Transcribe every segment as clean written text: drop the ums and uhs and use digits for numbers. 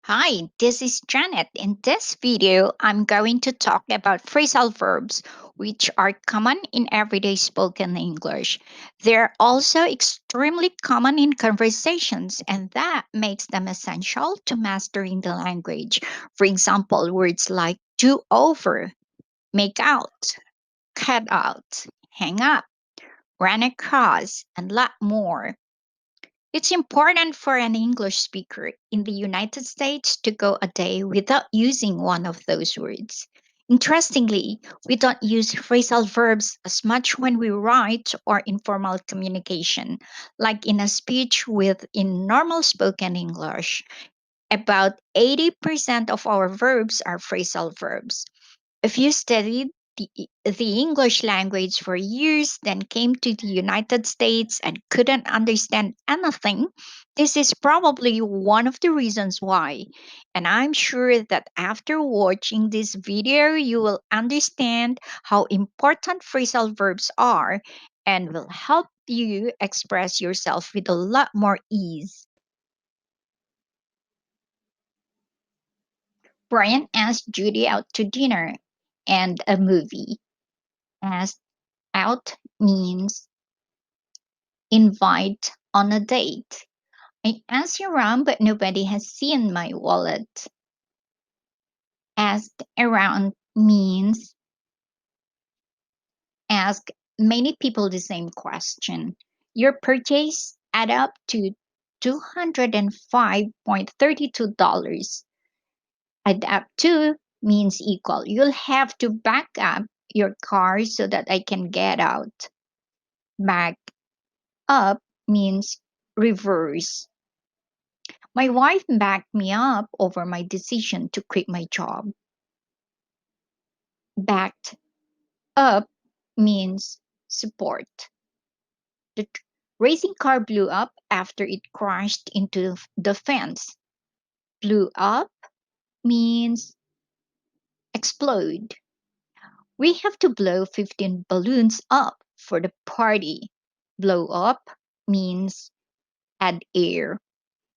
Hi, this is Janet. In this video, I'm going to talk about phrasal verbs, which are common in everyday spoken English. They're also extremely common in conversations, and that makes them essential to mastering the language. For example, words like do over, make out, cut out, hang up, run across, and lot more. It's important for an English speaker in the United States to go a day without using one of those words. Interestingly, we don't use phrasal verbs as much when we write or informal communication, like in a speech with in normal spoken English. About 80% of our verbs are phrasal verbs. If you studied the English language for years, then came to the United States and couldn't understand anything, this is probably one of the reasons why. And I'm sure that after watching this video, you will understand how important phrasal verbs are and will help you express yourself with a lot more ease. Brian asked Judy out to dinner and a movie. Asked out means invite on a date. I asked around, but nobody has seen my wallet. Asked around means ask many people the same question. Your purchase add up to $205.32. Add up to means equal. You'll have to back up your car so that I can get out. Back up means reverse. My wife backed me up over my decision to quit my job. Backed up means support. The racing car blew up after it crashed into the fence. Blew up means explode. We have to blow 15 balloons up for the party. Blow up means add air.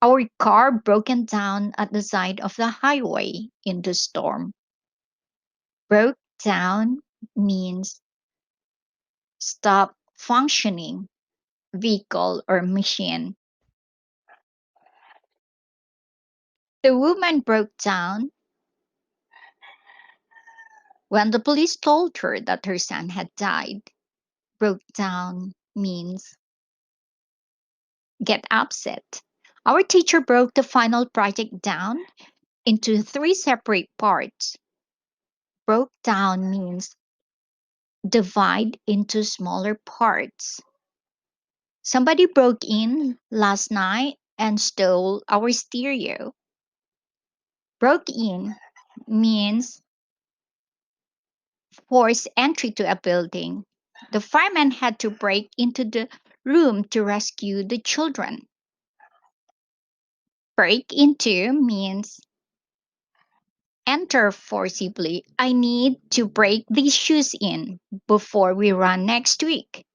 Our car broken down at the side of the highway in the storm. Broke down means stop functioning, vehicle or machine. The woman broke down when the police told her that her son had died. Broke down means get upset. Our teacher broke the final project down into three separate parts. Broke down means divide into smaller parts. Somebody broke in last night and stole our stereo. Broke in means forced entry to a building. The fireman had to break into the room to rescue the children. Break into means enter forcibly. I need to break these shoes in before we run next week.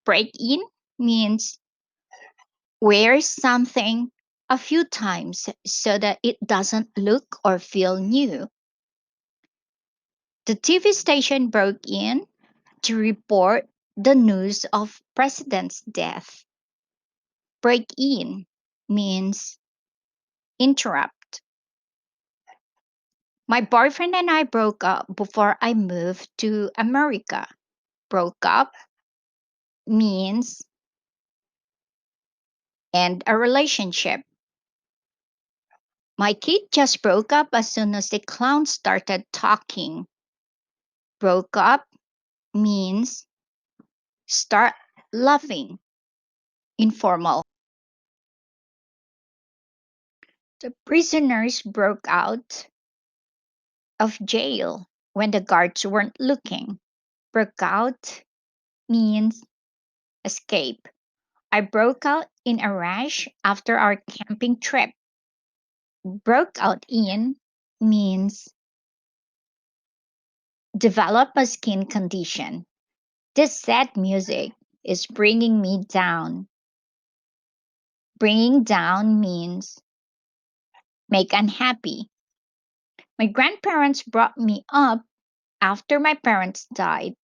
Break in means wear something a few times so that it doesn't look or feel new. The TV station broke in to report the news of president's death. Break in means interrupt. My boyfriend and I broke up before I moved to America. Broke up means end a relationship. My kid just broke up as soon as the clown started talking. Broke up means start laughing. Informal. The prisoners broke out of jail when the guards weren't looking. Broke out means escape. I broke out in a rash after our camping trip. Broke out in means develop a skin condition. This sad music is bringing me down. Bringing down means make unhappy. My grandparents brought me up after my parents died.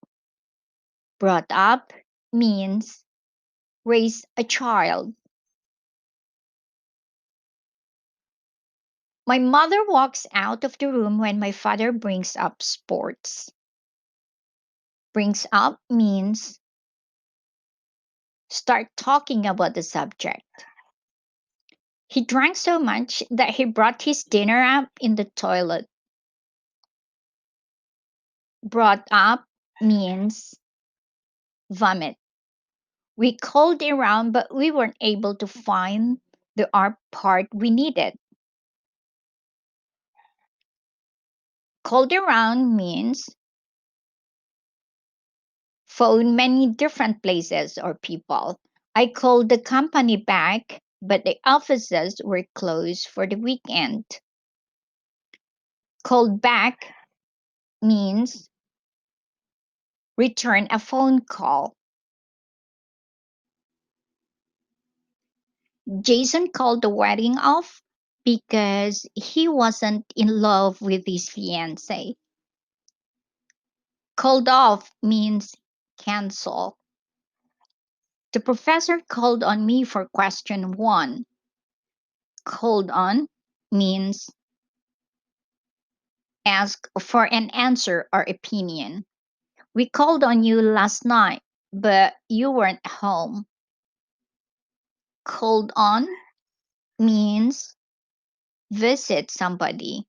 Brought up means raise a child. My mother walks out of the room when my father brings up sports. Brings up means start talking about the subject. He drank so much that he brought his dinner up in the toilet. Brought up means vomit. We called around, but we weren't able to find the R part we needed. Called around means phone many different places or people. I called the company back, but the offices were closed for the weekend. Called back means return a phone call. Jason called the wedding off because he wasn't in love with his fiancee. Called off means cancel. The professor called on me for question one. Called on means ask for an answer or opinion. We called on you last night, but you weren't home. Called on means visit somebody.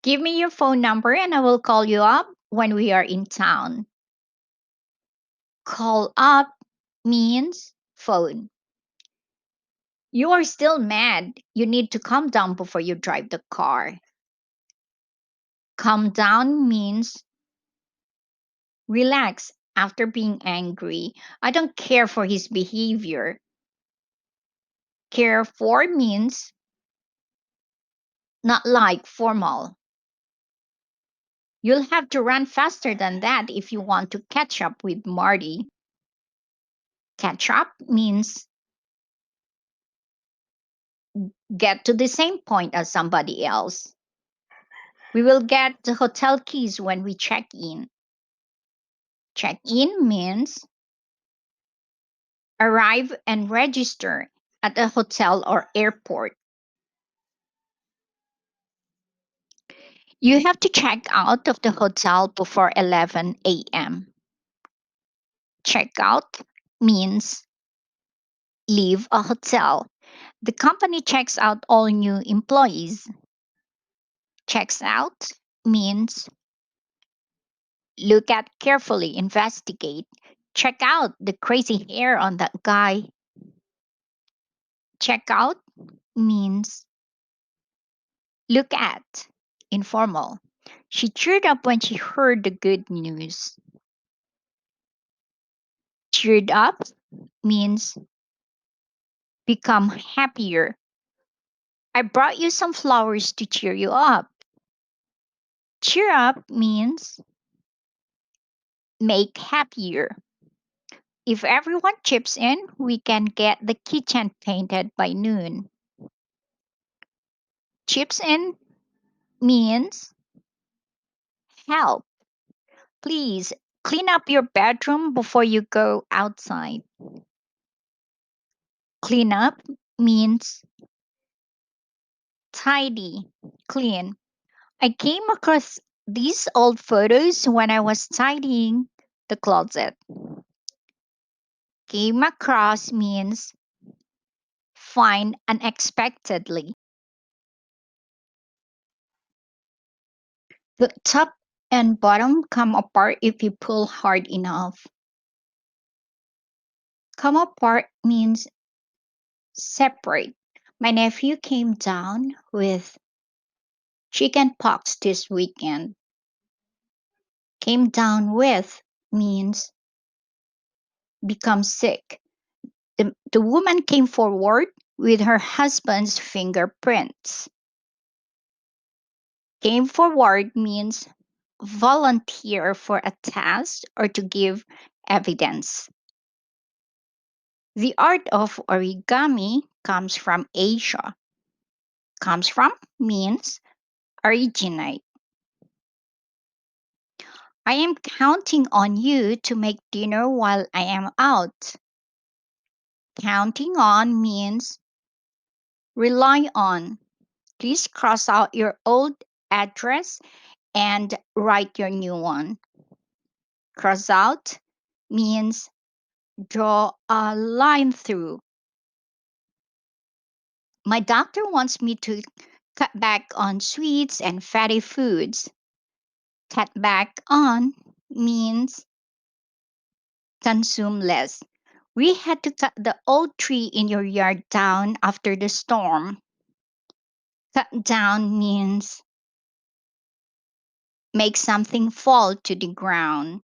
Give me your phone number and I will call you up when we are in town. Call up means phone. You are still mad. You need to calm down before you drive the car. Calm down means relax after being angry. I don't care for his behavior. Care for means not like formal. You'll have to run faster than that if you want to catch up with Marty. Catch up means get to the same point as somebody else. We will get the hotel keys when we check in. Check in means arrive and register at a hotel or airport. You have to check out of the hotel before 11 a.m. Check out means leave a hotel. The company checks out all new employees. Checks out means look at carefully, investigate. Check out the crazy hair on that guy. Check out means look at, informal. She cheered up when she heard the good news. Cheered up means become happier. I brought you some flowers to cheer you up. Cheer up means make happier. If everyone chips in, we can get the kitchen painted by noon. Chips in means help. Please clean up your bedroom before you go outside. Clean up means tidy, clean. I came across these old photos when I was tidying the closet. Came across means find unexpectedly. The top and bottom come apart if you pull hard enough. Come apart means separate. My nephew came down with chicken pox this weekend. Came down with means become sick. The woman came forward with her husband's fingerprints. Came forward means volunteer for a task or to give evidence. The art of origami comes from Asia. comes from means originate. I am counting on you to make dinner while I am out. Counting on means rely on. Please cross out your old address and write your new one. Cross out means draw a line through. My doctor wants me to cut back on sweets and fatty foods. Cut back on means consume less. We had to cut the old tree in your yard down after the storm. Cut down means make something fall to the ground.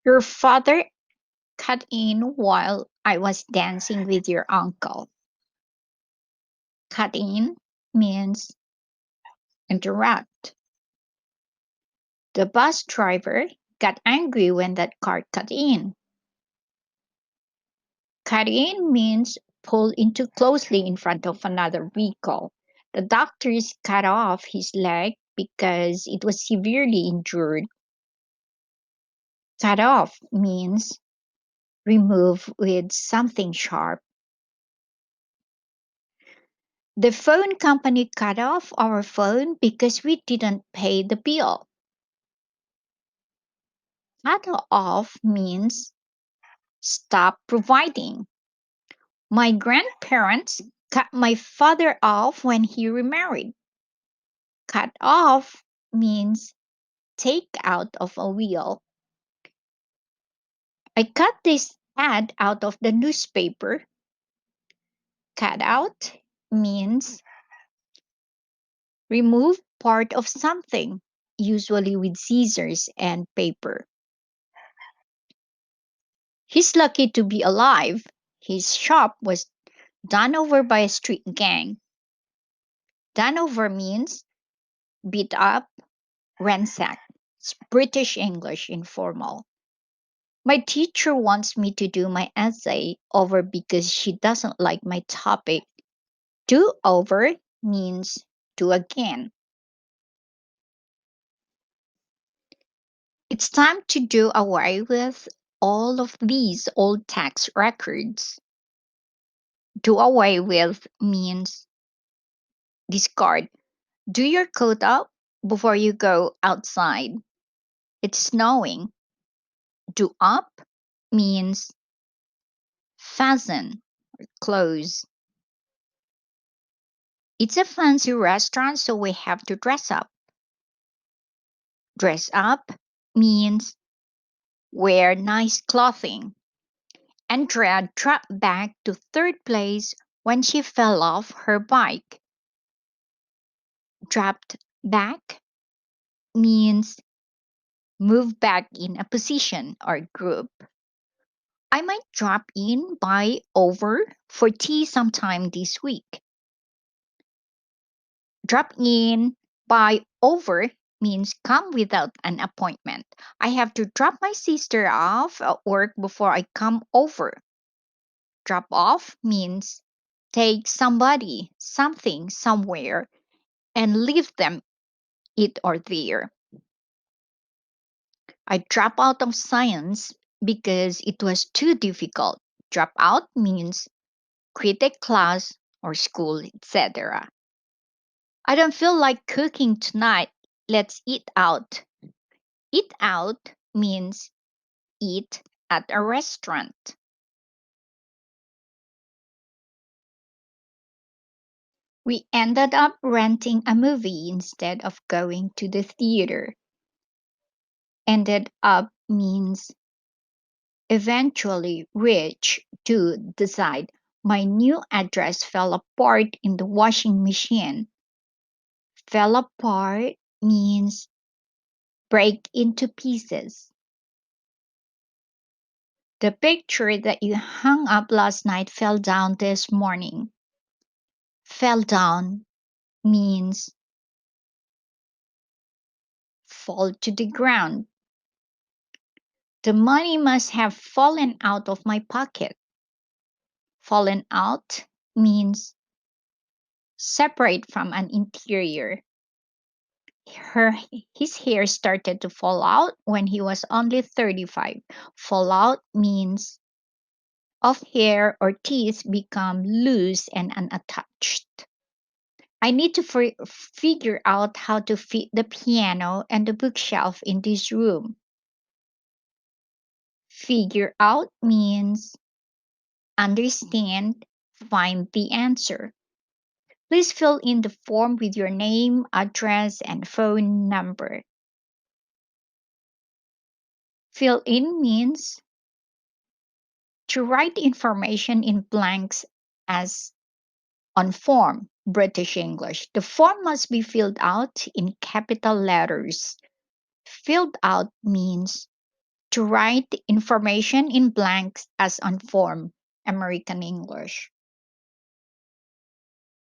Your father cut in while I was dancing with your uncle. Cut in means interrupt. The bus driver got angry when that car cut in. Cut in means pull in too closely in front of another vehicle. The doctors cut off his leg because it was severely injured. Cut off means remove with something sharp. The phone company cut off our phone because we didn't pay the bill. Cut off means stop providing. My grandparents cut my father off when he remarried. Cut off means take out of a wheel. I cut this ad out of the newspaper. Cut out means remove part of something, usually with scissors and paper. He's lucky to be alive. His shop was done over by a street gang. Done over means beat up, ransack. It's British English informal. My teacher wants me to do my essay over because she doesn't like my topic. Do over means do again. It's time to do away with all of these old tax records. Do away with means discard. Do your coat up before you go outside. It's snowing. Do up means fasten, close. It's a fancy restaurant, so we have to dress up. Dress up means wear nice clothing. Andrea dropped back to third place when she fell off her bike. Dropped back means move back in a position or group. I might drop in by over for tea sometime this week. Drop in by over means come without an appointment. I have to drop my sister off at work before I come over. Drop off means take somebody, something, somewhere and leave them it or there. I drop out of science because it was too difficult. Drop out means quit a class or school, etc. I don't feel like cooking tonight. Let's eat out. Eat out means eat at a restaurant. We ended up renting a movie instead of going to the theater. Ended up means eventually reach to decide. My new address fell apart in the washing machine. Fell apart means break into pieces. The picture that you hung up last night fell down this morning. Fell down means fall to the ground. The money must have fallen out of my pocket. Fallen out means separate from an interior. Her, his hair started to fall out when he was only 35. Fall out means of hair or teeth become loose and unattached. I need to figure out how to fit the piano and the bookshelf in this room. Figure out means understand, find the answer. Please fill in the form with your name, address, and phone number. Fill in means to write information in blanks as on form, British English. The form must be filled out in capital letters. Filled out means to write information in blanks as on form, American English.